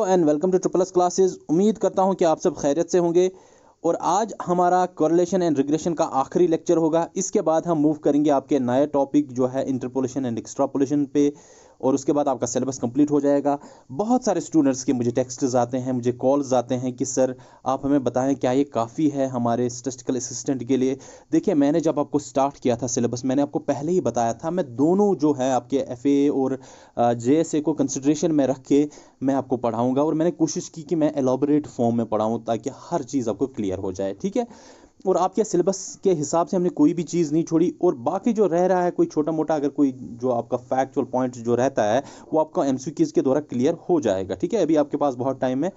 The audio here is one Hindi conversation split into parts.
Hello and welcome to triple S classes. उम्मीद करता हूं कि आप सब खैरियत से होंगे और आज हमारा कोरिलेशन एंड रिग्रेशन का आखिरी लेक्चर होगा। इसके बाद हम मूव करेंगे आपके नए टॉपिक जो है इंटरपोलेशन एंड एक्सट्रापोलेशन पे, और उसके बाद आपका सिलेबस कंप्लीट हो जाएगा। बहुत सारे स्टूडेंट्स के मुझे टेक्स्ट्स आते हैं, मुझे कॉल्स आते हैं कि सर आप हमें बताएं क्या ये काफ़ी है हमारे स्टैटिस्टिकल असिस्टेंट के लिए। देखिए, मैंने जब आपको स्टार्ट किया था सिलेबस, मैंने आपको पहले ही बताया था मैं दोनों जो है आपके एफए और जेएसए को कंसिडरेशन में रख के मैं आपको पढ़ाऊंगा, और मैंने कोशिश की कि मैं एलॉबरेट फॉर्म में पढ़ाऊं ताकि हर चीज़ आपको क्लियर हो जाए। ठीक है, और आपके सिलेबस के हिसाब से हमने कोई भी चीज़ नहीं छोड़ी, और बाकी जो रह रहा है कोई छोटा मोटा अगर कोई जो आपका फैक्चुअल पॉइंट जो रहता है वो आपका एमसीक्यूज़ के द्वारा क्लियर हो जाएगा। ठीक है, अभी आपके पास बहुत टाइम है,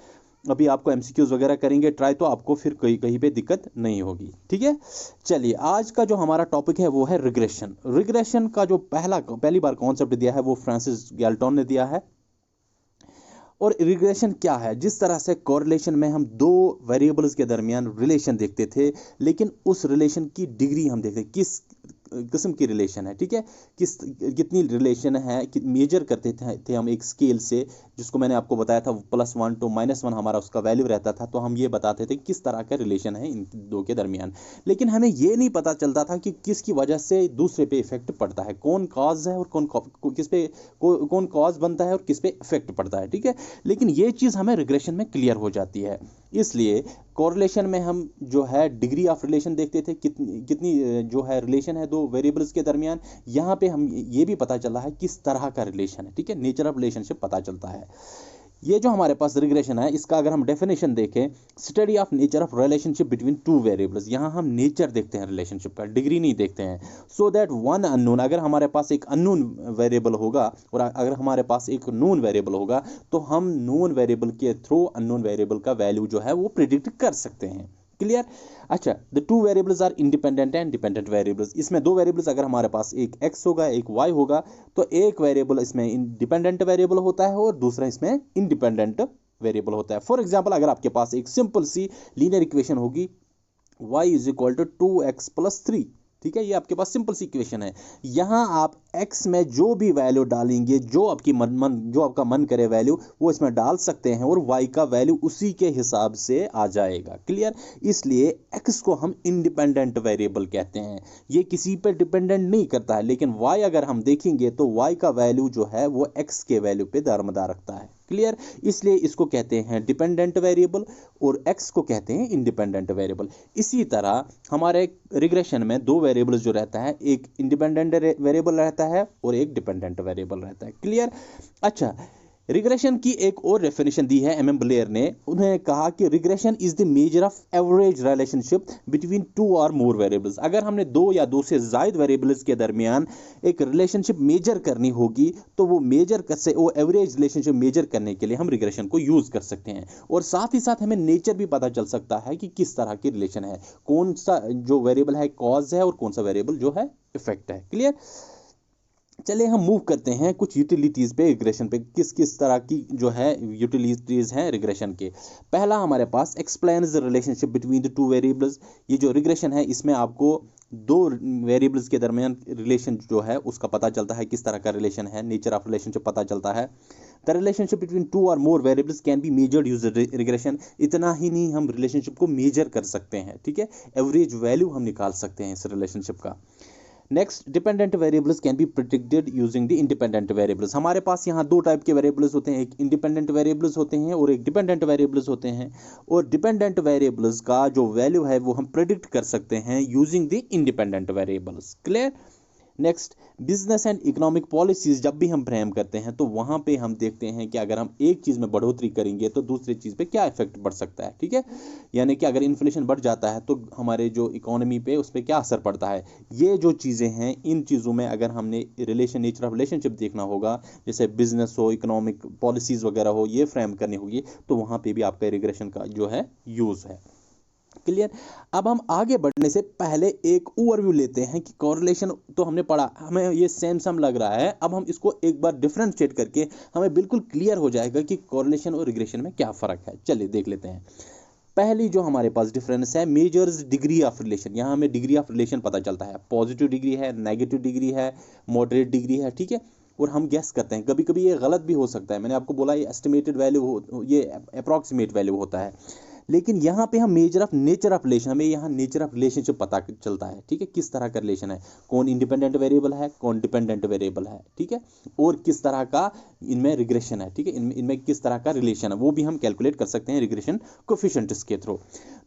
अभी आपको एमसीक्यूज़ वगैरह करेंगे ट्राई, तो आपको फिर कहीं कहीं पे दिक्कत नहीं होगी। ठीक है, चलिए आज का जो हमारा टॉपिक है वो है रिग्रेशन। रिग्रेशन का जो पहली बार कॉन्सेप्ट दिया है वो फ्रांसिस गैल्टन ने दिया है। और रिग्रेशन क्या है? जिस तरह से कोरिलेशन में हम दो वेरिएबल्स के दरमियान रिलेशन देखते थे, लेकिन उस रिलेशन की डिग्री हम देखते किस किस्म की रिलेशन है। ठीक है, कितनी रिलेशन है मेजर करते थे हम एक स्केल से, जिसको मैंने आपको बताया था +1 to -1 हमारा उसका वैल्यू रहता था, तो हम ये बताते थे किस तरह का रिलेशन है इन दो के दरमियान। लेकिन हमें ये नहीं पता चलता था कि किसकी वजह से दूसरे पे इफेक्ट पड़ता है, कौन कॉज है और कौन कॉज बनता है और किस पे इफेक्ट पड़ता है। ठीक है, लेकिन ये चीज़ हमें रिग्रेशन में क्लियर हो जाती है। इसलिए कोरिलेशन में हम जो है डिग्री ऑफ रिलेशन देखते थे, कितनी जो है रिलेशन है दो वेरिएबल्स के दरमियान। यहाँ पे हम ये भी पता चला है किस तरह का रिलेशन है। ठीक है, नेचर ऑफ रिलेशनशिप पता चलता है। ये जो हमारे पास रिग्रेशन है, इसका अगर हम डेफिनेशन देखें, study of nature of relationship between two variables. यहाँ हम नेचर देखते हैं रिलेशनशिप का, डिग्री नहीं देखते हैं। सो दैट वन अननोन, अगर हमारे पास एक अननोन वेरिएबल होगा और अगर हमारे पास एक नोन वेरिएबल होगा, तो हम नोन वेरिएबल के थ्रू अननोन वेरिएबल का वैल्यू जो है वो प्रिडिक्ट कर सकते हैं। क्लियर? अच्छा, the two variables are independent and dependent variables. इसमें दो वेरिएबल्स, अगर हमारे पास एक x होगा एक y होगा, तो एक वेरिएबल इसमें डिपेंडेंट वेरिएबल होता है और दूसरा इसमें इंडिपेंडेंट वेरिएबल होता है। फॉर एग्जांपल, अगर आपके पास एक सिंपल सी लीनियर इक्वेशन होगी y = 2x + 3। ठीक है, ये आपके पास सिंपल सी इक्वेशन है। यहाँ आप x में जो भी वैल्यू डालेंगे, जो आपका मन करे वैल्यू, वो इसमें डाल सकते हैं और y का वैल्यू उसी के हिसाब से आ जाएगा। क्लियर? इसलिए x को हम इंडिपेंडेंट वेरिएबल कहते हैं, ये किसी पे डिपेंडेंट नहीं करता है। लेकिन y अगर हम देखेंगे तो y का वैल्यू जो है वो x के वैल्यू पे दारोमदार रखता है। क्लियर? इसलिए इसको कहते हैं डिपेंडेंट वेरिएबल और x को कहते हैं इंडिपेंडेंट वेरिएबल। इसी तरह हमारे रिग्रेशन में दो वेरिएबल्स जो रहता है, एक इंडिपेंडेंट वेरिएबल रहता है और एक डिपेंडेंट वेरिएबल रहता है। क्लियर? अच्छा, रिग्रेशन की एक और डेफिनेशन दी है एम ब्लेयर ने। उन्होंने कहा कि regression is the measure of average relationship between two और मोर वेरिएबल्स। अगर हमने दो या दो से ज्यादा वेरिएबल्स के दरमियान एक रिलेशनशिप मेजर करनी होगी, तो वो एवरेज रिलेशनशिप मेजर करने के लिए हम रिग्रेशन को यूज कर सकते हैं। और साथ ही साथ हमें नेचर भी पता चल सकता है कि किस तरह की रिलेशन है, कौन सा जो वेरिएबल है कॉज है और कौन सा वेरिएबल जो है इफेक्ट है। क्लियर? चलिए हम मूव करते हैं कुछ यूटिलिटीज़ पे, रिग्रेशन पे। किस किस तरह की जो है यूटिलिटीज़ हैं रिग्रेशन के। पहला हमारे पास explains the relationship between the two variables. ये जो रिग्रेशन है इसमें आपको दो वेरिएबल्स के दरमियान रिलेशन जो है उसका पता चलता है, किस तरह का रिलेशन है, नेचर ऑफ रिलेशनशिप पता चलता है। द रिलेशनशिप बिटवीन टू और मोर variables can be measured using regression. इतना ही नहीं, हम रिलेशनशिप को मेजर कर सकते हैं। ठीक है, एवरेज वैल्यू हम निकाल सकते हैं इस रिलेशनशिप का। Next, dependent variables can be predicted using the independent variables. हमारे पास यहाँ दो टाइप के वेरिएबल्स होते हैं, एक इंडिपेंडेंट वेरिएबल्स होते हैं और एक डिपेंडेंट वेरिएबल्स होते हैं। और डिपेंडेंट वेरिएबल्स का जो वैल्यू है वो हम प्रिडिक्ट कर सकते हैं using the independent variables. Clear? Next, business and economic policies जब भी हम फ्रेम करते हैं तो वहाँ पे हम देखते हैं कि अगर हम एक चीज़ में बढ़ोतरी करेंगे तो दूसरी चीज़ पे क्या इफेक्ट पड़ सकता है। ठीक है, यानी कि अगर इन्फ्लेशन बढ़ जाता है तो हमारे जो इकोनॉमी पे उस पर क्या असर पड़ता है। ये जो चीज़ें हैं, इन चीज़ों में अगर हमने नेचर ऑफ रिलेशनशिप देखना होगा, जैसे बिजनेस हो, इकोनॉमिक पॉलिसीज़ वगैरह हो, ये फ्रेम करनी होगी, तो वहाँ पर भी आपका रिग्रेशन का जो है यूज़ है। क्लियर? अब हम आगे बढ़ने से पहले एक ओवरव्यू लेते हैं कि कोरिलेशन तो हमने पढ़ा, हमें ये सेम लग रहा है। अब हम इसको एक बार डिफरेंशिएट करके हमें बिल्कुल क्लियर हो जाएगा कि कोरिलेशन और रिग्रेशन में क्या फ़र्क है। चलिए देख लेते हैं। पहली जो हमारे पास डिफरेंस है, मेजर्स डिग्री ऑफ रिलेशन। यहाँ हमें डिग्री ऑफ रिलेशन पता चलता है, पॉजिटिव डिग्री है, नेगेटिव डिग्री है, मॉडरेट डिग्री है। ठीक है, और हम गैस करते हैं। कभी कभी ये गलत भी हो सकता है, मैंने आपको बोला ये एस्टिमेटेड वैल्यू, ये अप्रॉक्सीमेट वैल्यू होता है, लेकिन यहाँ पे हम नेचर ऑफ रिलेशन, हमें यहाँ नेचर ऑफ रिलेशनशिप पता चलता है, ठीक है, किस तरह का रिलेशन है, कौन इंडिपेंडेंट वेरिएबल है, कौन डिपेंडेंट वेरिएबल है, ठीक है, और किस तरह का इनमें रिग्रेशन है, ठीक है, इनमें किस तरह का रिलेशन है, वो भी हम कैलकुलेट कर सकते हैं रिग्रेशन कोफिशिएंट्स के through.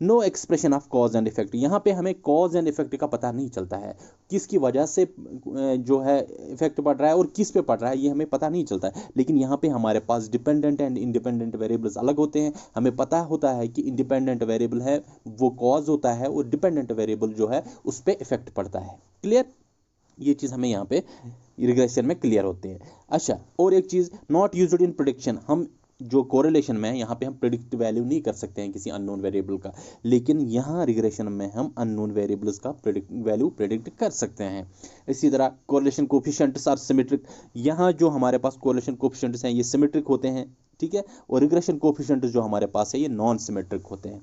No expression of cause and effect, यहाँ पे हमें कॉज एंड इफेक्ट का पता नहीं चलता है, किसकी वजह से जो है इफेक्ट पड़ रहा है और किस पे पड़ रहा है ये हमें पता नहीं चलता है। लेकिन यहाँ पे हमारे पास डिपेंडेंट एंड इंडिपेंडेंट वेरिएबल्स अलग होते हैं, हमें पता होता है कि इंडिपेंडेंट वेरिएबल है वो कॉज होता है और डिपेंडेंट वेरिएबल जो है उस पर इफेक्ट पड़ता है। क्लियर, ये चीज़ हमें यहाँ पे रिग्रेशन में क्लियर होते हैं। अच्छा, और एक चीज़, नॉट यूज्ड इन प्रेडिक्शन, हम जो कोरिलेशन में है यहाँ पे हम प्रेडिक्ट वैल्यू नहीं कर सकते हैं किसी अननोन वेरिएबल का, लेकिन यहाँ रिग्रेशन में हम अननोन वेरिएबल्स का वैल्यू प्रेडिक्ट कर सकते हैं। इसी तरह कोरिलेशन कोफिशिएंट्स आर सिमेट्रिक, यहाँ जो हमारे पास कोरिलेशन कोफिशिएंट्स हैं ये सिमेट्रिक होते हैं, ठीक है, और रिग्रेशन कोफिशिएंट्स जो हमारे पास है ये नॉन सिमेट्रिक होते हैं।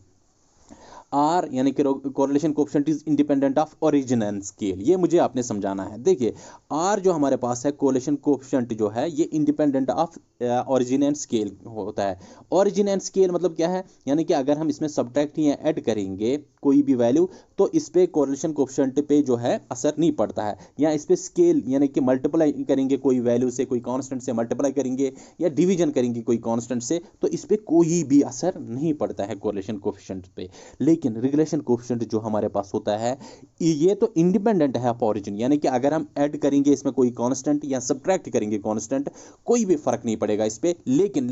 आर यानी कि correlation coefficient is independent of origin and scale, ये मुझे आपने समझाना है। देखिए आर जो हमारे पास है कोरिलेशन कोफिशिएंट जो है ये independent of origin and scale होता है। ओरिजिन एंड स्केल मतलब क्या है, यानी कि अगर हम इसमें सब्ट्रैक्ट या ऐड करेंगे कोई भी वैल्यू तो इस पे कोरिलेशन कोफिशिएंट पे जो है असर नहीं पड़ता है, या इस पे स्केल यानी कि मल्टीप्लाई करेंगे कोई वैल्यू से, कोई कांस्टेंट से मल्टीप्लाई करेंगे या डिवीजन करेंगे कोई कांस्टेंट से, तो इस पे कोई भी असर नहीं पड़ता है कोरिलेशन कोफिशिएंट पे। लेकिन रिग्रेशन कोफिशिएंट जो हमारे पास होता है ये तो इंडिपेंडेंट है ऑफ ओरिजिन, यानी कि अगर हम ऐड करेंगे इसमें कोई कांस्टेंट या सब्ट्रैक्ट करेंगे कांस्टेंट कोई भी फर्क नहीं पड़ेगा इस पे। लेकिन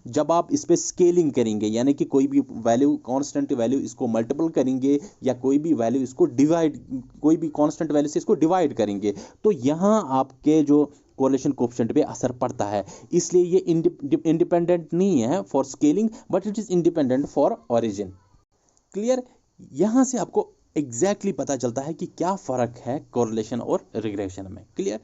जब आप इस पे स्केलिंग करेंगे यानी कि कोई भी वैल्यू कांस्टेंट वैल्यू इसको मल्टीपल करेंगे या कोई भी वैल्यू इसको डिवाइड, कोई भी कांस्टेंट वैल्यू से इसको डिवाइड करेंगे, तो यहाँ आपके जो कोरिलेशन कोफिशिएंट पे असर पड़ता है। इसलिए ये इंडिपेंडेंट नहीं है for scaling but it is independent for origin. Clear, यहां से आपको एग्जैक्टली पता चलता है कि क्या फर्क है कोरिलेशन और रिग्रेशन में। क्लियर,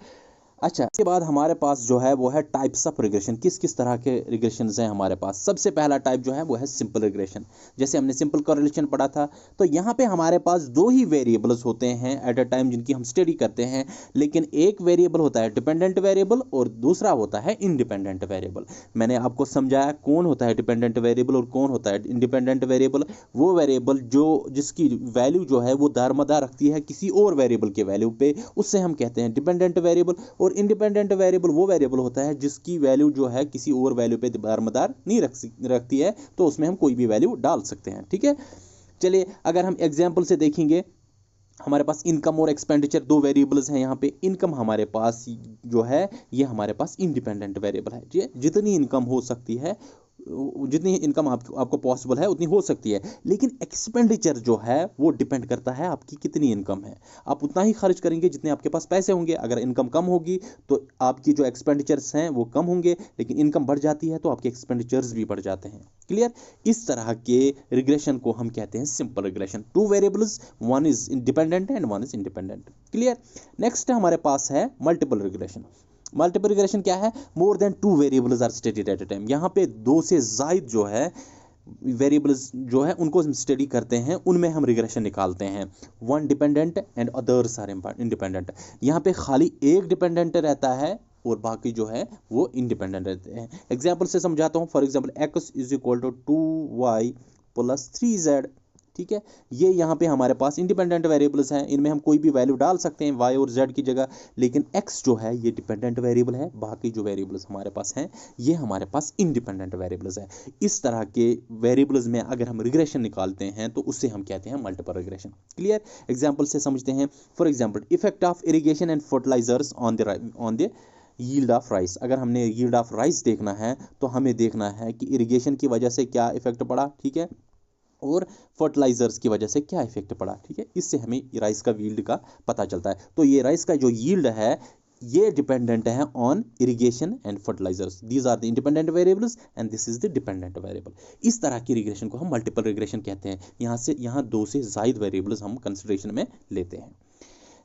अच्छा, इसके बाद हमारे पास जो है वो है टाइप्स ऑफ रिग्रेशन, किस किस तरह के रिग्रेशन हैं हमारे पास। सबसे पहला टाइप जो है वो है सिंपल रिग्रेशन, जैसे हमने सिंपल कोरिलेशन पढ़ा था, तो यहाँ पे हमारे पास दो ही वेरिएबल्स होते हैं एट अ टाइम जिनकी हम स्टडी करते हैं, लेकिन एक वेरिएबल होता है डिपेंडेंट वेरिएबल और दूसरा होता है इंडिपेंडेंट वेरिएबल। मैंने आपको समझाया कौन होता है डिपेंडेंट वेरिएबल और कौन होता है इंडिपेंडेंट वेरिएबल। वो वेरिएबल जो जिसकी वैल्यू जो है वो दारमदार रखती है किसी और वेरिएबल के वैल्यू पे, उससे हम कहते हैं डिपेंडेंट वेरिएबल। और इंडिपेंडेंट वेरिएबल वो वेरिएबल होता है जिसकी वैल्यू जो है किसी और वैल्यू पे दारमदार नहीं रखती है, तो उसमें हम कोई भी वैल्यू डाल सकते हैं। ठीक है, चलिए अगर हम एग्जांपल से देखेंगे, हमारे पास इनकम और एक्सपेंडिचर दो वेरिएबल्स हैं। यहाँ पे इनकम हमारे पास जो है ये हमारे पास इंडिपेंडेंट वेरिएबल है, जी, जितनी इनकम हो सकती है, जितनी इनकम आपको पॉसिबल है उतनी हो सकती है। लेकिन एक्सपेंडिचर जो है वो डिपेंड करता है आपकी कितनी इनकम है, आप उतना ही खर्च करेंगे जितने आपके पास पैसे होंगे। अगर इनकम कम होगी तो आपकी जो एक्सपेंडिचर्स हैं वो कम होंगे, लेकिन इनकम बढ़ जाती है तो आपके एक्सपेंडिचर्स भी बढ़ जाते हैं। क्लियर, इस तरह के रिग्रेशन को हम कहते हैं simple regression. Two variables, one is independent and one is independent. Clear, next हमारे पास है मल्टीपल रिग्रेशन। मल्टीपल रिग्रेशन क्या है, more than two variables are studied at a time. यहाँ पे दो से जायद जो है वेरिएबल्स जो है उनको हम स्टडी करते हैं, उनमें हम रिग्रेशन निकालते हैं। One dependent and others are independent. यहाँ पे खाली एक डिपेंडेंट रहता है और बाकी जो है वो इंडिपेंडेंट रहते हैं। एग्जाम्पल से समझाता हूँ। For example x is equal to 2y plus 3z। ठीक है, ये यहाँ पे हमारे पास इंडिपेंडेंट वेरिएबल्स हैं, इनमें हम कोई भी वैल्यू डाल सकते हैं y और z की जगह। लेकिन x जो है ये डिपेंडेंट वेरिएबल है, बाकी जो वेरिएबल्स हमारे पास हैं ये हमारे पास इंडिपेंडेंट वेरिएबल्स है। इस तरह के वेरिएबल्स में अगर हम रिग्रेशन निकालते हैं तो उससे हम कहते हैं मल्टीपल रिग्रेशन। क्लियर, एग्जाम्पल से समझते हैं। For example, effect of irrigation and fertilisers on the yield of rice. अगर हमने यील्ड ऑफ राइस देखना है तो हमें देखना है कि इरिगेशन की वजह से क्या इफेक्ट पड़ा, ठीक है, और फर्टिलाइजर्स की वजह से क्या इफेक्ट पड़ा। ठीक है, इससे हमें राइस का यील्ड का पता चलता है। तो ये राइस का जो यील्ड है ये डिपेंडेंट है on irrigation and fertilisers. These are the independent variables and this is the dependent variable. इस तरह की रिग्रेशन को हम मल्टीपल रिग्रेशन कहते हैं। यहाँ दो से जायद वेरिएबल्स हम कंसिडरेशन में लेते हैं।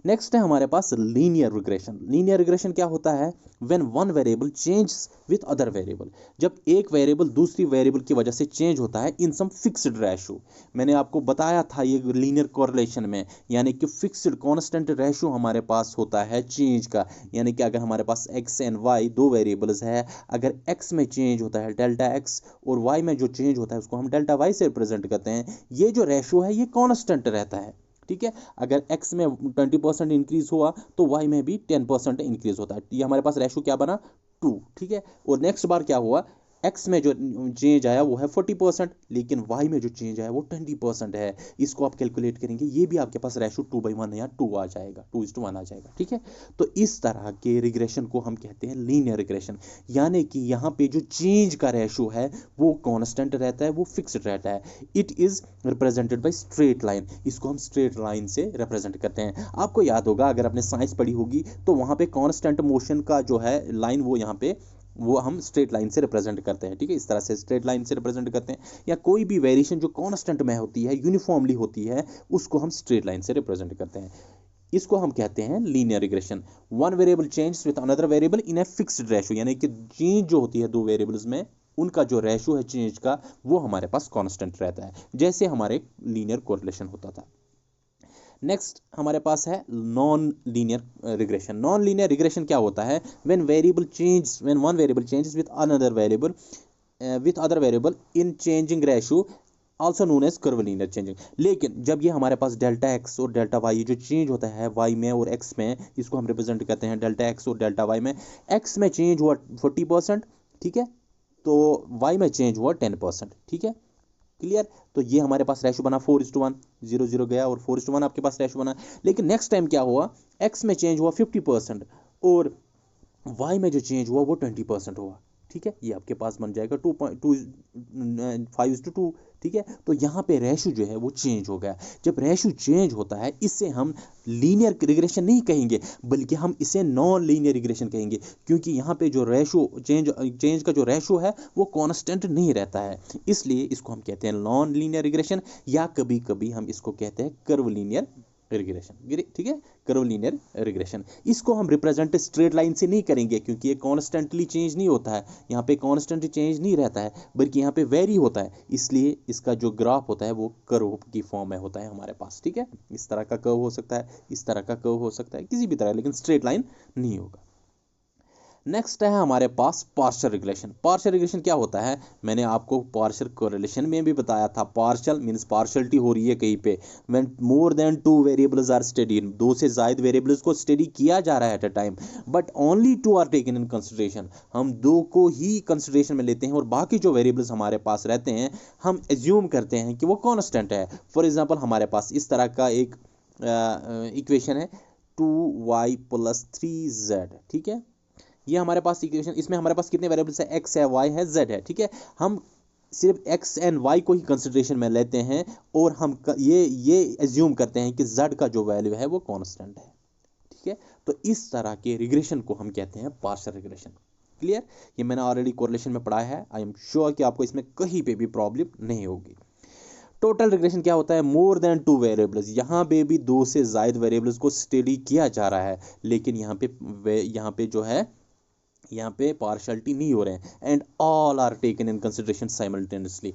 नेक्स्ट है हमारे पास लीनियर रिग्रेशन। लीनियर रिग्रेशन क्या होता है? When one variable change with other variable, जब एक वेरिएबल दूसरी वेरिएबल की वजह से चेंज होता है इन सम फिक्स्ड रेशो। मैंने आपको बताया था ये लीनियर कोरिलेशन में, यानी कि फिक्स्ड कांस्टेंट रेशो हमारे पास होता है चेंज का। यानी कि अगर हमारे पास x एंड y दो वेरिएबल्स है, अगर x में चेंज होता है डेल्टा x और y में जो चेंज होता है उसको हम डेल्टा y से रिप्रेजेंट करते हैं, ये जो रेशो है ये कांस्टेंट रहता है। ठीक है, अगर x में 20% इंक्रीज हुआ तो y में भी 10% इंक्रीज होता है। ये हमारे पास रेशो क्या बना? 2। ठीक है, और नेक्स्ट बार क्या हुआ? x में जो चेंज आया वो है 40%, लेकिन y में जो चेंज आया वो 20% है। इसको आप कैलकुलेट करेंगे, ये भी आपके पास रेशो 2/1 या 2 आ जाएगा, 2:1 आ जाएगा। ठीक है, तो इस तरह के रिग्रेशन को हम कहते हैं लीनियर रिग्रेशन, यानी कि यहाँ पे जो चेंज का रेशो है वो कांस्टेंट रहता है, वो फिक्स्ड रहता है। It is represented by straight line, इसको हम स्ट्रेट लाइन से रिप्रेजेंट करते हैं। आपको याद होगा, अगर आपने साइंस पढ़ी होगी तो वहाँ पे कांस्टेंट मोशन का जो है लाइन वो यहाँ पे वो हम स्ट्रेट लाइन से रिप्रेजेंट करते हैं। ठीक है, इस तरह से स्ट्रेट लाइन से रिप्रेजेंट करते हैं, या कोई भी वेरिएशन जो कांस्टेंट में होती है, यूनिफॉर्मली होती है, उसको हम स्ट्रेट लाइन से रिप्रेजेंट करते हैं। इसको हम कहते हैं linear regression. One variable change with another variable in a fixed ratio, यानी कि चेंज जो होती है दो वेरिएबल्स में, उनका जो रेशो है चेंज का वो हमारे पास कांस्टेंट रहता है, जैसे हमारे लीनियर कोरिलेशन होता था। नेक्स्ट हमारे पास है non linear regression. Non linear regression क्या होता है? When one variable changes with other variable in changing ratio, also known as curvilinear changing. लेकिन जब ये हमारे पास डेल्टा एक्स और डेल्टा वाई जो चेंज होता है वाई में और एक्स में, इसको हम रिप्रेजेंट करते हैं डेल्टा एक्स और डेल्टा वाई में। एक्स में चेंज हुआ 40%, ठीक है, तो वाई में चेंज हुआ 10%। ठीक है, क्लियर? तो ये हमारे पास रेशो बना 4:1, 0 0 गया और 4:1 आपके पास रेशो बना। लेकिन नेक्स्ट टाइम क्या हुआ? एक्स में चेंज हुआ 50% और वाई में जो चेंज हुआ वो 20% हुआ। ठीक है, ये आपके पास बन जाएगा 2.5:2। ठीक है, तो यहाँ पे रेशो जो है वो चेंज हो गया। जब रेशो चेंज होता है इससे हम लीनियर रिग्रेशन नहीं कहेंगे, बल्कि हम इसे नॉन लीनियर रिग्रेशन कहेंगे, क्योंकि यहाँ पे जो रेशो चेंज का जो रेशो है वो कांस्टेंट नहीं रहता है, इसलिए इसको हम कहते हैं नॉन लीनियर रिग्रेशन, या कभी कभी हम इसको कहते हैं कर्व लीनियर रिग्रेशन। ठीक है, कर्व लीनियर रिग्रेशन। इसको हम रिप्रेजेंट स्ट्रेट लाइन से नहीं करेंगे, क्योंकि ये कांस्टेंटली चेंज नहीं होता है, यहाँ पे कांस्टेंट चेंज नहीं रहता है, बल्कि यहाँ पे वेरी होता है, इसलिए इसका जो ग्राफ होता है वो कर्व की फॉर्म में होता है हमारे पास। ठीक है, इस तरह का कर्व हो सकता है, इस तरह का कर्व हो सकता है, किसी भी तरह, लेकिन स्ट्रेट लाइन नहीं होगा। नेक्स्ट है हमारे पास पार्शियल रिग्रेशन। पार्शियल रिग्रेशन क्या होता है? मैंने आपको पार्शियल कोरिलेशन में भी बताया था, पार्शियल मींस पार्शियलिटी हो रही है कहीं पे, when more than 2 variables are studied, दो से ज्यादा वेरिएबल्स को स्टडी किया जा रहा है at a time, but only 2 are taken in consideration, हम 2 को ही कंसिडरेशन में लेते हैं और बाकी जो वेरिएबल्स हमारे पास रहते हैं हम एज्यूम करते हैं कि वो कांस्टेंट है। फॉर एग्जांपल हमारे पास इस तरह का एक इक्वेशन है 2y + 3z। ठीक है, ये हमारे पास इक्वेशन, इसमें हमारे पास कितने वेरिएबल्स है? x है, y है, z है। ठीक है, हम सिर्फ x एंड y को ही कंसिडरेशन में लेते हैं और हम ये एज्यूम करते हैं कि z का जो वैल्यू है वो कांस्टेंट है। ठीक है, तो इस तरह के रिग्रेशन को हम कहते हैं पार्शियल रिग्रेशन। क्लियर? ये मैंने ऑलरेडी कोरिलेशन में पढ़ा है, आई एम श्योर कि आपको इसमें कहीं पे भी प्रॉब्लम नहीं होगी। टोटल रिग्रेशन क्या होता है? मोर देन 2 वेरिएबल्स, यहाँ पे भी 2 से ज्यादा वेरिएबल्स को स्टडी किया जा रहा है, लेकिन यहाँ पे जो है यहाँ पे पार्शियलिटी नहीं हो रहे हैं, and all are taken in consideration simultaneously.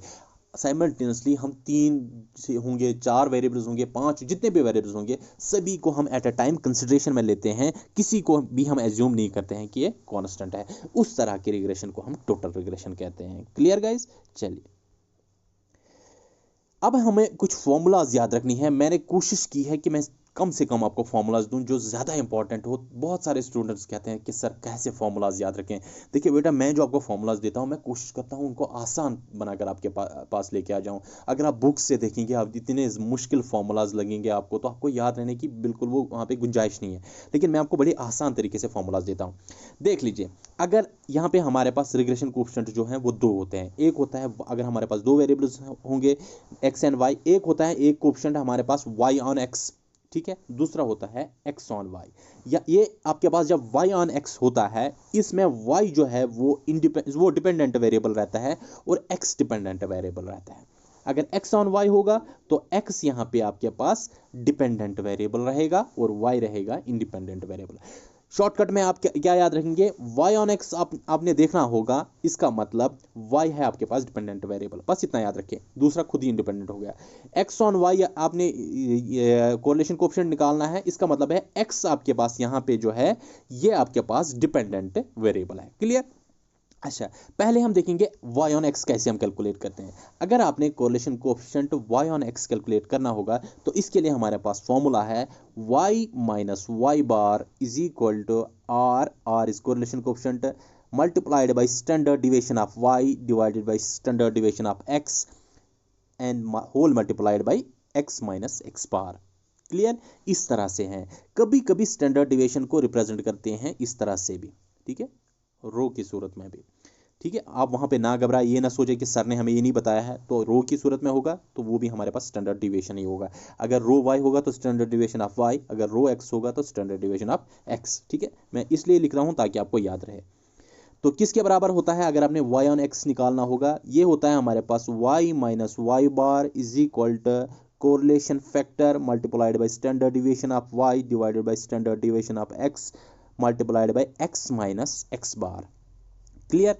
हम 3 से होंगे, 4 वेरिएबल्स होंगे, 5, जितने भी वेरिएबल्स होंगे सभी को हम एट अ टाइम कंसिडरेशन में लेते हैं, किसी को भी हम एज्यूम नहीं करते हैं कि ये कांस्टेंट है। उस तरह के रिग्रेशन को हम टोटल रिग्रेशन कहते हैं। Clear guys? चलिए, अब हमें कुछ फॉर्मूलाज याद रखनी है। मैंने कोशिश की है कि मैं कम से कम आपको फॉर्मूलाज दूं जो ज़्यादा इंपॉर्टेंट हो। बहुत सारे स्टूडेंट्स कहते हैं कि सर कैसे फॉर्मूलाज याद रखें। देखिए बेटा, मैं जो आपको फॉर्मूलाज देता हूं मैं कोशिश करता हूं उनको आसान बनाकर आपके पास लेके आ जाऊं। अगर आप बुक्स से देखेंगे आप इतने मुश्किल फॉर्मूलाज लगेंगे आपको, तो आपको याद रहने की बिल्कुल वो वहाँ पर गुंजाइश नहीं है, लेकिन मैं आपको बड़े आसान तरीके से फॉर्मूलाज देता हूँ। देख लीजिए, अगर यहाँ पे हमारे पास रिग्रेशन कोएफिशिएंट जो है वो 2 होते हैं। एक होता है अगर हमारे पास 2 वेरिएबल्स होंगे x एंड y, एक होता है एक कोएफिशिएंट हमारे पास y ऑन x, ठीक है, दूसरा होता है x ऑन y। या ये आपके पास जब y ऑन x होता है, इसमें y जो है वो डिपेंडेंट वेरिएबल रहता है और x डिपेंडेंट वेरिएबल रहता है। अगर x ऑन y होगा तो x यहाँ पे आपके पास डिपेंडेंट वेरिएबल रहेगा और y रहेगा इंडिपेंडेंट वेरिएबल। शॉर्टकट में आप क्या याद रखेंगे, y ऑन x आपने देखना होगा, इसका मतलब y है आपके पास डिपेंडेंट वेरिएबल, बस इतना याद रखें, दूसरा खुद ही इंडिपेंडेंट हो गया। x ऑन y आपने कोरिलेशन कोएफिशिएंट निकालना है, इसका मतलब है x आपके पास यहाँ पे जो है ये आपके पास डिपेंडेंट वेरिएबल है। क्लियर। अच्छा, पहले हम देखेंगे y ऑन x कैसे हम कैलकुलेट करते हैं। अगर आपने correlation coefficient y on x calculate करना होगा तो इसके लिए हमारे पास फॉर्मूला है y minus Y bar is equal to r is correlation coefficient multiplied by standard deviation of y divided by standard deviation of x and whole multiplied by x minus x bar. Clear. इस तरह से है, कभी कभी स्टैंडर्ड डिविएशन को रिप्रेजेंट करते हैं इस तरह से भी, ठीक है, रो की सूरत में भी, ठीक है। आप वहां पे ना घबराए, ये ना सोचे कि सर ने हमें ये नहीं बताया है, तो रो की सूरत में होगा तो वो भी हमारे पास स्टैंडर्ड डिविएशन ही होगा। अगर रो y होगा तो स्टैंडर्ड डिविएशन ऑफ y, अगर रो x होगा तो स्टैंडर्ड डिविएशन ऑफ x, ठीक है। मैं इसलिए लिख रहा हूं ताकि आपको याद रहे। तो किसके बराबर होता है अगर आपने y ऑन x निकालना होगा, ये होता है हमारे पास y minus Y bar is equal to correlation factor multiplied by standard deviation of y divided by standard deviation of x multiplied by x minus x bar. Clear.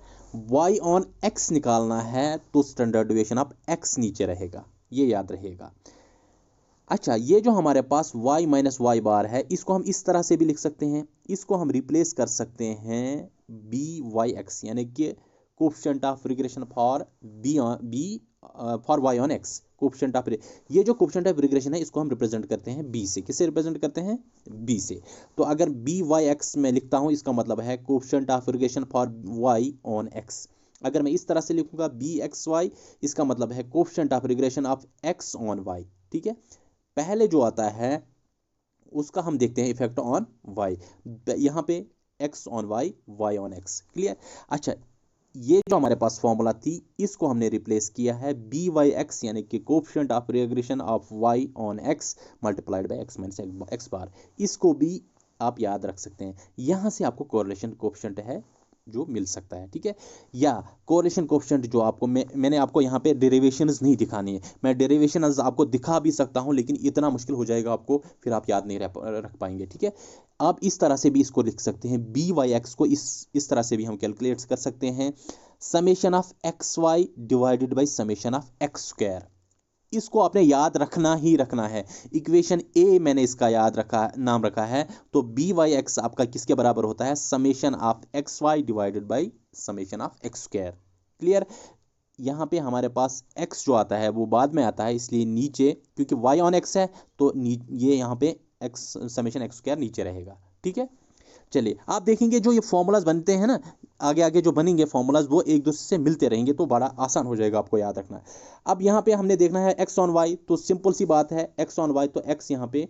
y on x निकालना है तो स्टैंडर्ड डिविएशन ऑफ x नीचे रहेगा, ये याद रहेगा। अच्छा, ये जो हमारे पास y माइनस वाई बार है, इसको हम इस तरह से भी लिख सकते हैं, इसको हम रिप्लेस कर सकते हैं by(x) यानी कि coefficient of regression for for y on x। Coefficient of ये जो कोएफिशिएंट ऑफ रिग्रेशन है इसको हम रिप्रेजेंट करते हैं b से। किससे रिप्रेजेंट करते हैं? b से। तो अगर by(x) में लिखता हूं, इसका मतलब है coefficient of regression for y on x। अगर मैं इस तरह से लिखूंगा bxy, इसका मतलब है coefficient of regression of x on y, ठीक है। पहले जो आता है उसका हम देखते हैं इफेक्ट ऑन y, यहाँ पे x on y, y on x। Clear. अच्छा, ये जो हमारे पास फॉर्मूला थी इसको हमने रिप्लेस किया है by(x) यानी कि coefficient of regression of y on x multiplied by x minus x बार। इसको भी आप याद रख सकते हैं, यहां से आपको कोरिलेशन कोएफिशिएंट है जो मिल सकता है, ठीक है। या कोरिलेशन कोएफिशिएंट जो आपको मैंने आपको यहाँ पे डेरिवेशंस नहीं दिखानी है, मैं डेरिवेशंस आपको दिखा भी सकता हूँ लेकिन इतना मुश्किल हो जाएगा आपको, फिर आप याद नहीं रख पाएंगे, ठीक है। आप इस तरह से भी इसको लिख सकते हैं, by(x) को इस तरह से भी हम कैलकुलेट कर सकते हैं, summation of xy divided by summation of x square. इसको आपने याद रखना ही रखना है। इक्वेशन ए मैंने इसका नाम रखा है, तो by(x) आपका किसके बराबर होता है? Summation of xy divided by summation of x square. Clear. यहाँ पे हमारे पास x जो आता है वो बाद में आता है, इसलिए नीचे, क्योंकि y ऑन x है तो ये यहाँ पे x समेशन x स्क्वायर नीचे रहेगा, ठीक है। चलिए, आप देखेंगे जो ये फॉर्मूलाज बनते हैं ना, आगे आगे जो बनेंगे फॉर्मूलाज वो एक दूसरे से मिलते रहेंगे, तो बड़ा आसान हो जाएगा आपको याद रखना। अब यहाँ पे हमने देखना है x ऑन y, तो सिंपल सी बात है x ऑन y, तो x यहाँ पे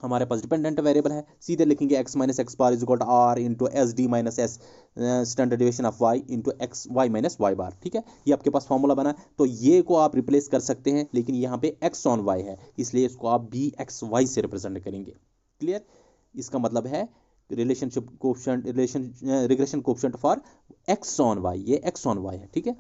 हमारे पास डिपेंडेंट वेरिएबल है, सीधे लिखेंगे x minus X bar is equal to r into S D minus S standard deviation of y into X Y minus Y bar, ठीक है। ये आपके पास फॉर्मूला बना, तो ये को आप रिप्लेस कर सकते हैं, लेकिन यहाँ पे x ऑन y है इसलिए इसको आप bxy से रिप्रेजेंट करेंगे। क्लियर। इसका मतलब है relationship coefficient regression coefficient for x on y, ये x ऑन y है, ठीक है।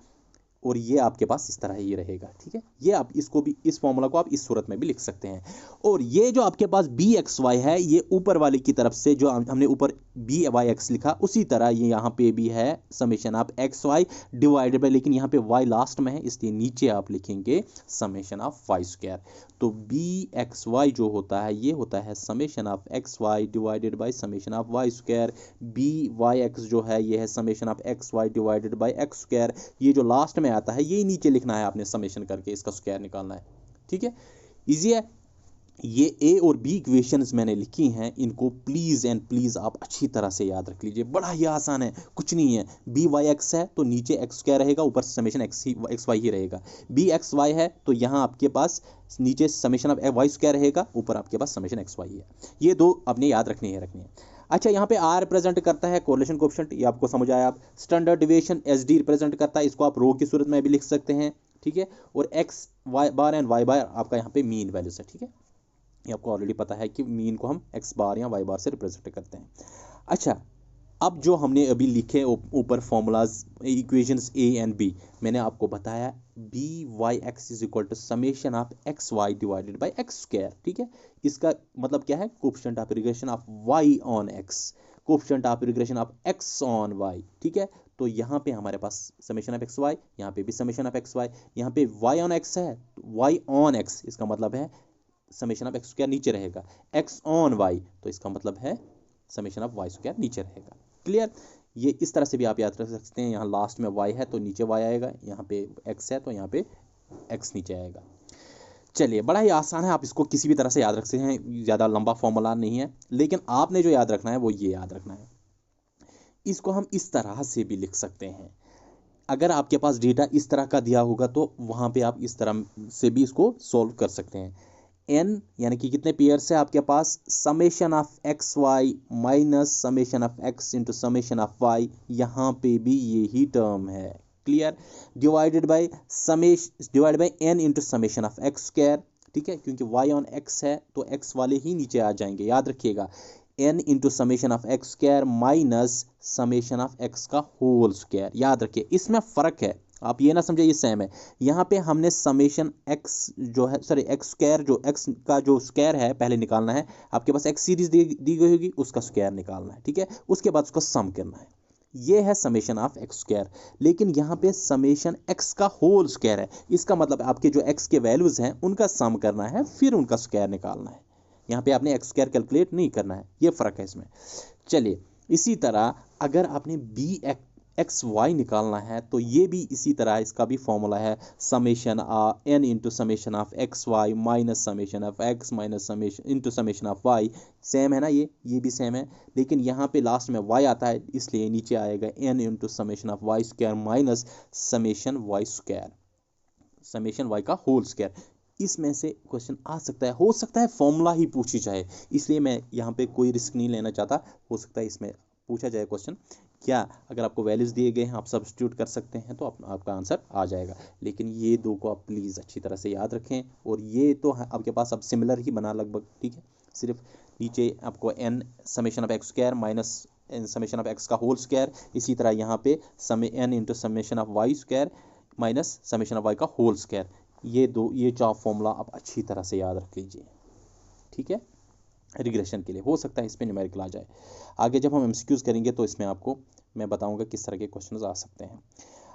और ये आपके पास इस तरह ही रहेगा, ठीक है। ये आप इसको भी, इस फॉर्मूला को आप इस सूरत में भी लिख सकते हैं। और ये जो आपके पास bxy है, ये ऊपर वाले की तरफ से जो हमने ऊपर by(x) लिखा, उसी तरह ये यहाँ पे भी है summation of xy divided by, लेकिन यहाँ पे y लास्ट में है इसलिए नीचे आप लिखेंगे समेशन ऑफ y स्क्वायर। तो bxy जो होता है ये होता है summation of xy divided by summation of y square. by(x) जो है ये है summation of xy divided by x square. ये जो लास्ट में आता है यही नीचे लिखना है आपने, समेशन करके इसका स्क्वायर निकालना है, ठीक है। इजी है। ये ए और बी इक्वेशंस मैंने लिखी हैं, इनको प्लीज एंड प्लीज आप अच्छी तरह से याद रख लीजिए, बड़ा ही आसान है, कुछ नहीं है। by(x) है तो नीचे x स्क्वायर रहेगा, ऊपर समेशन xy ही रहेगा। bxy है तो यहाँ आपके पास नीचे समेशन ऑफ y स्क्वायर रहेगा, ऊपर आपके पास समेशन xy है। ये दो आपने याद रखनी है। अच्छा, यहाँ पे r रिप्रेजेंट करता है कोरिलेशन कोएफिशिएंट, ये आपको समझ आया। आप स्टैंडर्ड डिविएशन SD रिप्रेजेंट करता है, इसको आप रो की सूरत में भी लिख सकते हैं, ठीक है। और x बार एंड y बार आपका यहाँ पे मीन वैल्यूज है, ठीक है। ये आपको ऑलरेडी पता है कि मीन को हम x बार या y बार से रिप्रेजेंट करते हैं। अच्छा, अब जो हमने अभी लिखे ऊपर formulas equations A and B, मैंने आपको बताया b y x is equal to summation of x y divided by x square, ठीक है। इसका मतलब क्या है, coefficient of regression of y on x, coefficient of regression of x on y, ठीक है। तो यहाँ पे हमारे पास समेशन ऑफ एक्स वाई, यहाँ पे भी समेशन ऑफ एक्स वाई, यहाँ पे वाई ऑन एक्स है, वाई ऑन एक्स इसका मतलब है समेशन ऑफ एक्स स्क्वायर नीचे रहेगा, एक्स ऑन वाई तो इसका मतलब है समेशन ऑफ वाई स्क्वायर नीचे रहेगा। क्लियर, ये इस तरह से भी आप याद रख सकते हैं। यहाँ लास्ट में y है तो नीचे y आएगा, यहाँ पे x है तो यहाँ पे x नीचे आएगा। चलिए, बड़ा ही आसान है, आप इसको किसी भी तरह से याद रख सकते हैं, ज़्यादा लंबा फॉर्मूला नहीं है, लेकिन आपने जो याद रखना है वो ये याद रखना है। इसको हम इस तरह से भी लिख सकते हैं, अगर आपके पास डेटा इस तरह का दिया होगा तो वहाँ पे आप इस तरह से भी इसको सॉल्व कर सकते हैं। n यानी कि कितने पेयर्स है आपके पास, summation of x Y minus summation of X into summation of Y, यहाँ पे भी यही टर्म है। Clear, divided by n into summation of x square, ठीक है, क्योंकि y ऑन x है तो x वाले ही नीचे आ जाएंगे, याद रखिएगा, n into summation of x square minus summation of x का होल स्क्वायर। याद रखिए, इसमें फ़र्क है, आप ये ना समझे ये सेम है। यहाँ पे हमने समेशन x जो है, सॉरी एक्स स्क्वायर, जो x का जो स्क्वायर है पहले निकालना है, आपके पास x सीरीज दी गई होगी, उसका स्क्वायर निकालना है, ठीक है, उसके बाद उसका सम करना है, ये है समेशन ऑफ एक्स स्क्वायर। लेकिन यहाँ पे समेशन x का होल स्क्वायर है, इसका मतलब आपके जो x के वैल्यूज़ हैं उनका सम करना है, फिर उनका स्क्वायर निकालना है। यहाँ पे आपने एक्स स्क्वायर कैलकुलेट नहीं करना है, ये फ़र्क है इसमें। चलिए, इसी तरह अगर आपने बी एक्स वाई निकालना है तो ये भी इसी तरह, इसका भी फॉर्मूला है summation n into summation of x Y minus summation of x minus summation into summation of y. Same है ना, ये भी सेम है, लेकिन यहाँ पे लास्ट में y आता है इसलिए नीचे आएगा n into summation of y square minus summation y square, summation y का होल स्क्वायर। इसमें से क्वेश्चन आ सकता है, हो सकता है फॉर्मूला ही पूछी जाए, इसलिए मैं यहाँ पे कोई रिस्क नहीं लेना चाहता, हो सकता है इसमें पूछा जाए क्वेश्चन। क्या, अगर आपको वैल्यूज़ दिए गए हैं आप सब्स्टिट्यूट कर सकते हैं तो आपका आंसर आ जाएगा, लेकिन ये दो को आप प्लीज़ अच्छी तरह से याद रखें। और ये तो आपके पास अब सिमिलर ही बना लगभग, ठीक है, सिर्फ नीचे आपको n summation of x square minus summation of x का होल स्क्वायर, इसी तरह यहाँ पे n into summation of y square minus summation of y का होल स्क्वायर, ये चार फॉर्मूला आप अच्छी तरह से याद रख लीजिए, ठीक है, रिग्रेशन के लिए। हो सकता है इस पर न्यूमेरिकल आ जाए, आगे जब हम एमसीक्यूज करेंगे तो इसमें आपको मैं बताऊंगा किस तरह के क्वेश्चंस आ सकते हैं।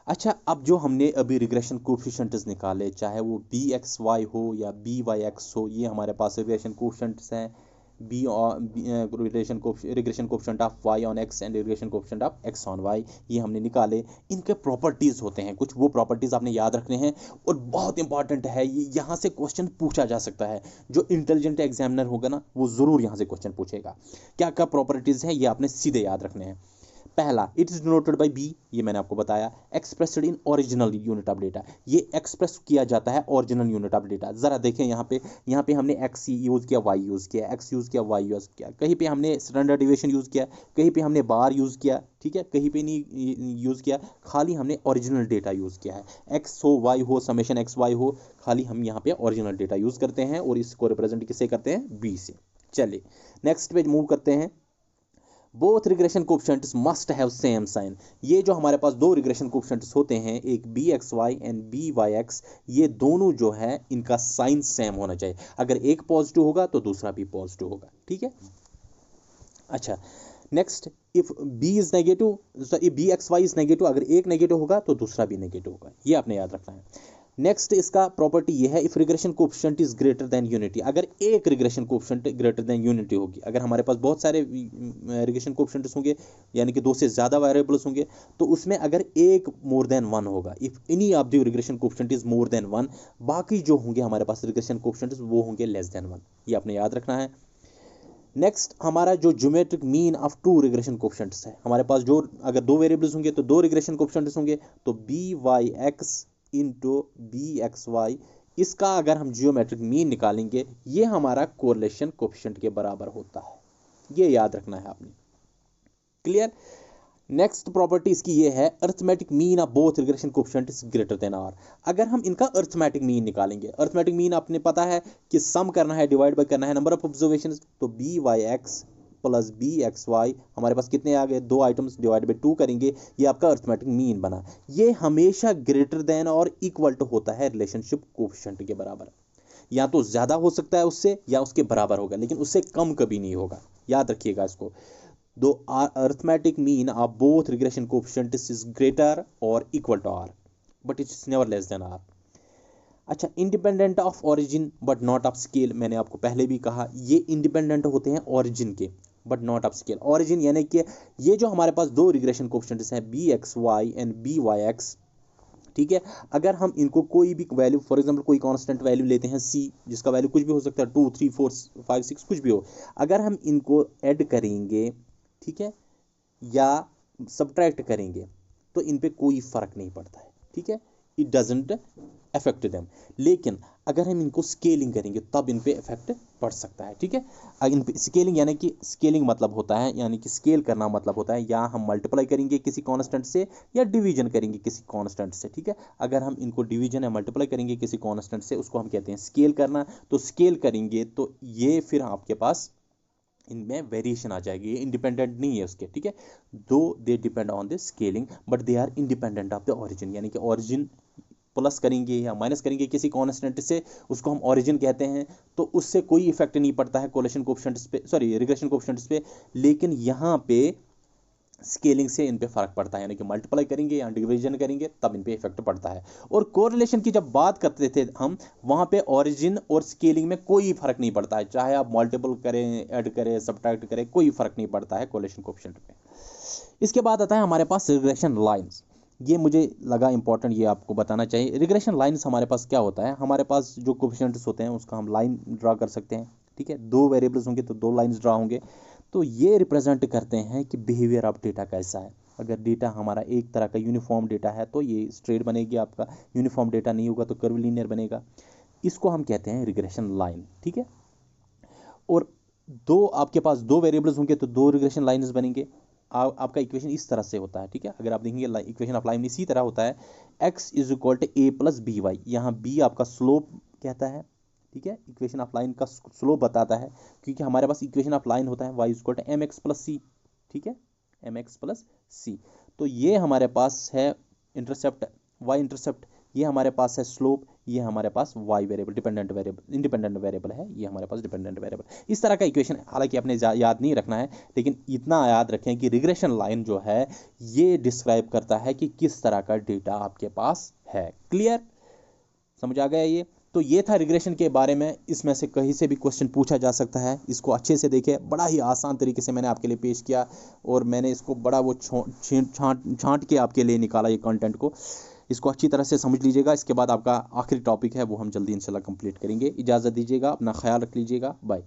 अच्छा, अब जो हमने अभी रिग्रेशन कोफिशिएंट्स निकाले, चाहे वो बी एक्स वाई हो या बी वाई एक्स हो, ये हमारे पास रिग्रेशन कोफिशिएंट्स हैं। B regression coefficient of y on x and regression coefficient of x on y, ये हमने निकाले। इनके प्रॉपर्टीज़ होते हैं कुछ, वो प्रॉपर्टीज़ आपने याद रखने हैं, और बहुत इंपॉर्टेंट है ये, यहाँ से क्वेश्चन पूछा जा सकता है। जो इंटेलिजेंट एग्जामिनर होगा ना वो ज़रूर यहाँ से क्वेश्चन पूछेगा। क्या क्या प्रॉपर्टीज़ हैं ये आपने सीधे याद रखने हैं। पहला, it is denoted by b, ये मैंने आपको बताया, expressed in original unit of data, ये एक्सप्रेस किया जाता है ओरिजिनल यूनिट ऑफ डेटा। जरा देखें यहाँ पे हमने एक्स यूज़ किया, वाई यूज़ किया, एक्स यूज़ किया, वाई यूज़ किया, कहीं पे हमने स्टैंडर्ड डिविएशन यूज़ किया, कहीं पे हमने बार यूज़ किया, ठीक है, कहीं पे नहीं यूज़ किया, खाली हमने ओरिजिनल डेटा यूज़ किया है। एक्स हो वाई हो, समेशन एक्स वाई हो, खाली हम यहाँ पे ओरिजिनल डेटा यूज़ करते हैं और इसको रिप्रेजेंट किससे करते हैं, बी से। चलिए नेक्स्ट पेज मूव करते हैं। Both regression coefficients must have same sign, ये जो हमारे पास दो रिग्रेशन कोफिशिएंट्स होते हैं, एक b x y and b y x, ये दोनों जो है इनका साइन सेम होना चाहिए। अगर एक पॉजिटिव होगा तो दूसरा भी पॉजिटिव होगा, ठीक है। अच्छा, next, if b is negative, b x y is negative, अगर एक नेगेटिव होगा तो दूसरा भी नेगेटिव होगा, ये आपने याद रखना है। नेक्स्ट, इसका प्रॉपर्टी ये है, if regression coefficient is greater than unity, अगर एक regression coefficient greater than unity होगी, अगर हमारे पास बहुत सारे रिग्रेशन कोफिशिएंट्स होंगे यानी कि दो से ज़्यादा वेरिएबल्स होंगे, तो उसमें अगर एक मोर देन वन होगा, if any of the regression coefficient is more than one, बाकी जो होंगे हमारे पास रिग्रेशन कोफिशिएंट्स वो होंगे लेस देन वन, ये आपने याद रखना है। नेक्स्ट, हमारा जो geometric mean of two regression coefficients है, हमारे पास जो अगर दो वेरिएबल्स होंगे तो दो रिग्रेशन कोफिशिएंट्स होंगे, तो b y x into b x y, इसका अगर हम जियोमेट्रिक मीन निकालेंगे ये हमारा कोरिलेशन कोफिशिएंट के बराबर होता है, ये याद रखना है आपने। क्लियर। नेक्स्ट प्रॉपर्टी इसकी ये है, arithmetic mean of both regression coefficient is greater than r, अगर हम इनका अर्थमेटिक मीन निकालेंगे, अर्थमेटिक मीन आपने पता है कि सम करना है, डिवाइड बाय करना है नंबर ऑफ ऑब्जर्वेशंस, तो b y x plus b x y, हमारे पास कितने आ गए, 2 आइटम्स डिवाइड बाई 2 करेंगे, ये आपका अरिथमेटिक मीन बना। ये हमेशा ग्रेटर देन और इक्वल टू होता है रिलेशनशिप कोएफिशिएंट के बराबर, या तो ज़्यादा हो सकता है उससे या उसके बराबर होगा, लेकिन उससे कम कभी नहीं होगा, याद रखिएगा इसको। दो arithmetic mean of both regression coefficients is greater और equal to R, but it's never less than R. अच्छा, independent of origin but not of scale, मैंने आपको पहले भी कहा ये इंडिपेंडेंट होते हैं ऑरिजिन के but not of scale. Origin यानी कि ये जो हमारे पास दो रिग्रेशन कोएफिशिएंट्स हैं b x y and b y x, ठीक है, अगर हम इनको कोई भी वैल्यू, फॉर एग्जांपल कोई कांस्टेंट वैल्यू लेते हैं सी, जिसका वैल्यू कुछ भी हो सकता है 2 3 4 5 6 कुछ भी हो, अगर हम इनको ऐड करेंगे, ठीक है, या सब्ट्रैक्ट करेंगे तो इन पे कोई फर्क नहीं पड़ता है, ठीक है, इट डजंट अफेक्ट देम। लेकिन अगर हम इनको स्केलिंग करेंगे तब इन पे इफेक्ट पड़ सकता है, ठीक है। इन पे स्केलिंग यानी कि स्केलिंग मतलब होता है, यानी कि स्केल करना मतलब होता है, या हम मल्टीप्लाई करेंगे किसी कांस्टेंट से या डिवीजन करेंगे किसी कांस्टेंट से, ठीक है। अगर हम इनको डिवीजन या मल्टीप्लाई करेंगे किसी कांस्टेंट से, उसको हम कहते हैं स्केल करना। तो स्केल करेंगे तो ये फिर आपके पास इनमें वेरिएशन आ जाएगी, ये इंडिपेंडेंट नहीं है उसके, ठीक है। Though they depend on the scaling but they are independent of the origin, यानी कि ओरिजिन प्लस करेंगे या माइनस करेंगे किसी कांस्टेंट से, उसको हम ओरिजिन कहते हैं, तो उससे कोई इफेक्ट नहीं पड़ता है कोरिलेशन कोएफिशिएंट्स पे, सॉरी रिग्रेशन कोएफिशिएंट्स पे। लेकिन यहाँ पे स्केलिंग से इन पे फर्क पड़ता है, यानी कि मल्टीप्लाई करेंगे या डिवीजन करेंगे तब इन पे इफेक्ट पड़ता है। और कोरिलेशन की जब बात करते थे हम, वहाँ पे ओरिजिन और स्केलिंग में कोई फर्क नहीं पड़ता है, चाहे आप मल्टीपल करें, ऐड करें, सब्ट्रैक्ट करें, कोई फर्क नहीं पड़ता है कोरिलेशन कोएफिशिएंट में। इसके बाद आता है हमारे पास रिग्रेशन लाइन्स। ये मुझे लगा इंपॉर्टेंट, ये आपको बताना चाहिए। रिग्रेशन लाइन्स हमारे पास क्या होता है, हमारे पास जो कोएफिशिएंट्स होते हैं उसका हम लाइन ड्रा कर सकते हैं, ठीक है। दो वेरिएबल्स होंगे तो दो लाइन्स ड्रा होंगे, तो ये रिप्रेजेंट करते हैं कि बिहेवियर ऑफ डेटा कैसा है। अगर डेटा हमारा एक तरह का यूनिफॉर्म डेटा है तो ये स्ट्रेट बनेगी, आपका यूनिफॉर्म डेटा नहीं होगा तो कर्वलिनियर बनेगा, इसको हम कहते हैं रिग्रेशन लाइन, ठीक है। और दो आपके पास दो वेरिएबल्स होंगे तो दो रिग्रेशन लाइन्स बनेंगे। आपका इक्वेशन इस तरह से होता है, ठीक है। अगर आप देखेंगे इक्वेशन ऑफ लाइन इसी तरह होता है, x is equal to a plus b y, यहाँ b आपका स्लोप कहता है, ठीक है, इक्वेशन ऑफ लाइन का स्लोप बताता है, क्योंकि हमारे पास इक्वेशन ऑफ लाइन होता है y is equal to mx plus C, ठीक है, mx प्लस सी। तो ये हमारे पास है इंटरसेप्ट, y इंटरसेप्ट, ये हमारे पास है स्लोप, ये हमारे पास y variable dependent variable, independent variable है, ये हमारे पास डिपेंडेंट वेरिएबल। इस तरह का इक्वेशन हालांकि आपने याद नहीं रखना है, लेकिन इतना याद रखें कि रिग्रेशन लाइन जो है ये डिस्क्राइब करता है कि किस तरह का डेटा आपके पास है। क्लियर, समझ आ गया ये? तो ये था रिग्रेशन के बारे में। इसमें से कहीं से भी क्वेश्चन पूछा जा सकता है, इसको अच्छे से देखें, बड़ा ही आसान तरीके से मैंने आपके लिए पेश किया और मैंने इसको बड़ा वो छांट के आपके लिए निकाला ये कंटेंट को। इसको अच्छी तरह से समझ लीजिएगा। इसके बाद आपका आखिरी टॉपिक है वो हम जल्दी इंशाल्लाह कंप्लीट करेंगे। इजाज़त दीजिएगा, अपना ख्याल रख लीजिएगा, बाय।